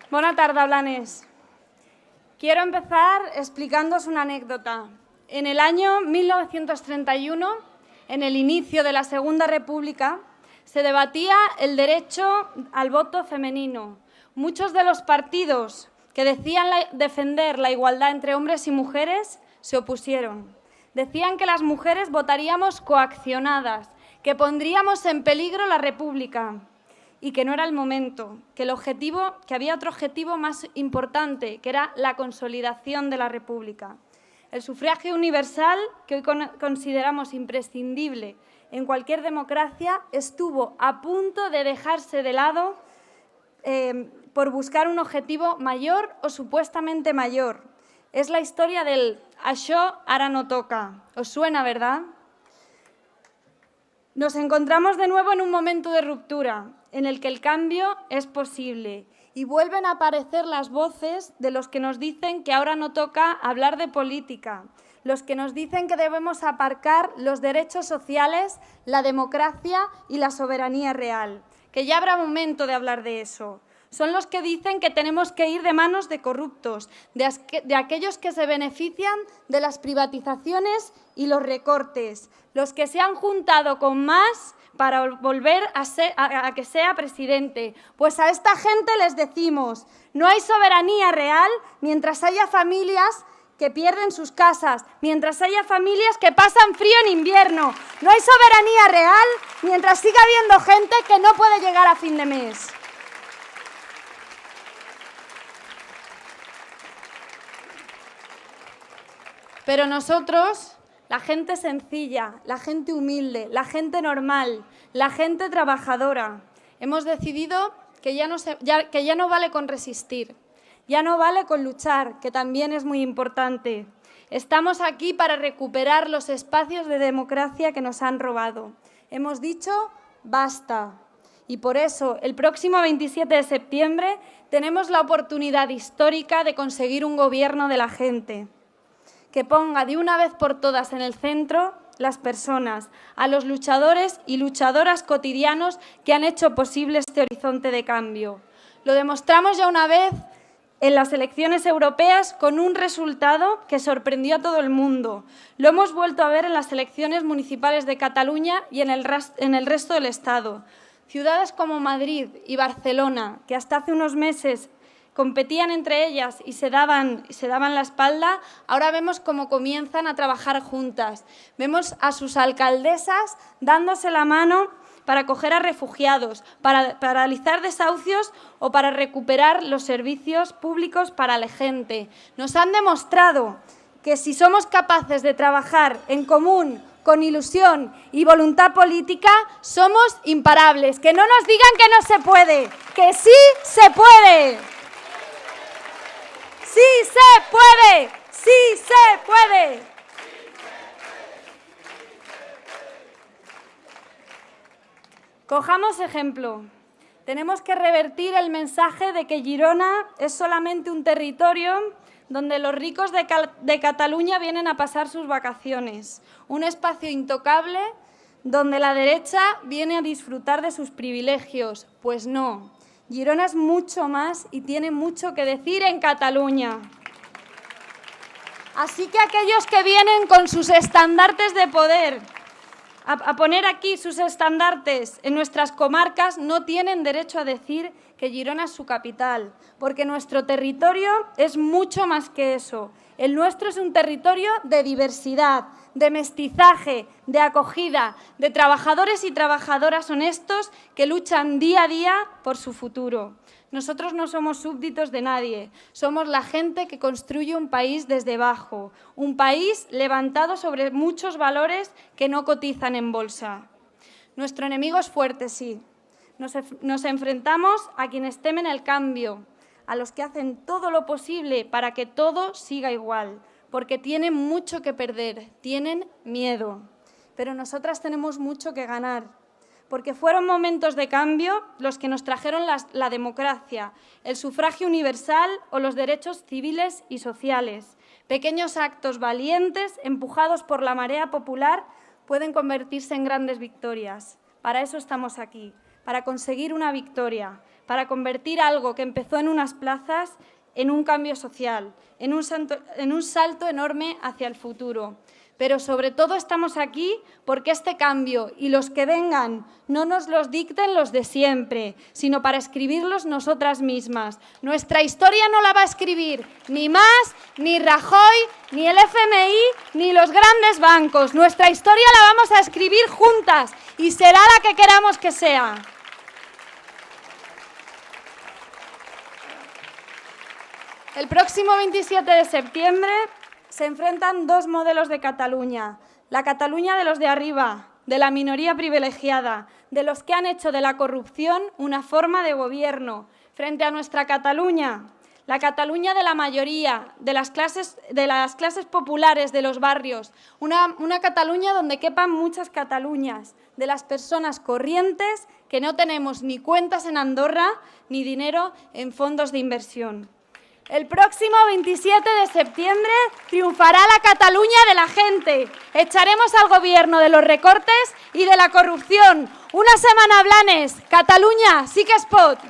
Bona tarda, Blanes. Quiero empezar explicándoos una anécdota. En el año 1931, en el inicio de la Segunda República, se debatía el derecho al voto femenino. Muchos de los partidos que decían defender la igualdad entre hombres y mujeres se opusieron. Decían que las mujeres votaríamos coaccionadas, que pondríamos en peligro la República y que no era el momento, que había otro objetivo más importante, que era la consolidación de la República. El sufragio universal, que hoy consideramos imprescindible en cualquier democracia, estuvo a punto de dejarse de lado por buscar un objetivo mayor o supuestamente mayor. Es la historia del «Això ara no toca». ¿Os suena, verdad? Nos encontramos de nuevo en un momento de ruptura, en el que el cambio es posible y vuelven a aparecer las voces de los que nos dicen que ahora no toca hablar de política, los que nos dicen que debemos aparcar los derechos sociales, la democracia y la soberanía real, que ya habrá momento de hablar de eso. Son los que dicen que tenemos que ir de manos de corruptos, de aquellos que se benefician de las privatizaciones y los recortes, los que se han juntado con más para volver a que sea presidente. Pues a esta gente les decimos, no hay soberanía real mientras haya familias que pierden sus casas, mientras haya familias que pasan frío en invierno. No hay soberanía real mientras siga habiendo gente que no puede llegar a fin de mes. Pero nosotros, la gente sencilla, la gente humilde, la gente normal, la gente trabajadora, hemos decidido que ya no vale con resistir, ya no vale con luchar, que también es muy importante. Estamos aquí para recuperar los espacios de democracia que nos han robado. Hemos dicho basta. Y por eso, el próximo 27 de septiembre tenemos la oportunidad histórica de conseguir un gobierno de la gente, que ponga de una vez por todas en el centro las personas, a los luchadores y luchadoras cotidianos que han hecho posible este horizonte de cambio. Lo demostramos ya una vez en las elecciones europeas con un resultado que sorprendió a todo el mundo. Lo hemos vuelto a ver en las elecciones municipales de Cataluña y en el resto del Estado. Ciudades como Madrid y Barcelona, que hasta hace unos meses competían entre ellas y se daban la espalda, ahora vemos cómo comienzan a trabajar juntas. Vemos a sus alcaldesas dándose la mano para acoger a refugiados, para paralizar desahucios o para recuperar los servicios públicos para la gente. Nos han demostrado que si somos capaces de trabajar en común, con ilusión y voluntad política, somos imparables. Que no nos digan que no se puede, que sí se puede. ¡Sí se puede! ¡Sí se puede! Cojamos ejemplo. Tenemos que revertir el mensaje de que Girona es solamente un territorio donde los ricos de Cataluña vienen a pasar sus vacaciones. Un espacio intocable donde la derecha viene a disfrutar de sus privilegios. Pues no. Girona es mucho más y tiene mucho que decir en Cataluña. Así que aquellos que vienen con sus estandartes de poder a poner aquí sus estandartes en nuestras comarcas no tienen derecho a decir que Girona es su capital, porque nuestro territorio es mucho más que eso. El nuestro es un territorio de diversidad, de mestizaje, de acogida, de trabajadores y trabajadoras honestos que luchan día a día por su futuro. Nosotros no somos súbditos de nadie, somos la gente que construye un país desde abajo, un país levantado sobre muchos valores que no cotizan en bolsa. Nuestro enemigo es fuerte, sí. Nos enfrentamos a quienes temen el cambio, a los que hacen todo lo posible para que todo siga igual, porque tienen mucho que perder, tienen miedo. Pero nosotras tenemos mucho que ganar, porque fueron momentos de cambio los que nos trajeron la democracia, el sufragio universal o los derechos civiles y sociales. Pequeños actos valientes, empujados por la marea popular, pueden convertirse en grandes victorias. Para eso estamos aquí, para conseguir una victoria, para convertir algo que empezó en unas plazas en un cambio social, en un salto enorme hacia el futuro. Pero sobre todo estamos aquí porque este cambio y los que vengan no nos los dicten los de siempre, sino para escribirlos nosotras mismas. Nuestra historia no la va a escribir ni Mas, ni Rajoy, ni el FMI, ni los grandes bancos. Nuestra historia la vamos a escribir juntas y será la que queramos que sea. El próximo 27 de septiembre se enfrentan dos modelos de Cataluña. La Cataluña de los de arriba, de la minoría privilegiada, de los que han hecho de la corrupción una forma de gobierno, frente a nuestra Cataluña, la Cataluña de la mayoría, de las clases populares de los barrios, una Cataluña donde quepan muchas Cataluñas, de las personas corrientes que no tenemos ni cuentas en Andorra ni dinero en fondos de inversión. El próximo 27 de septiembre triunfará la Cataluña de la gente. Echaremos al gobierno de los recortes y de la corrupción. Una setmana, Blanes. Catalunya sí que es pot.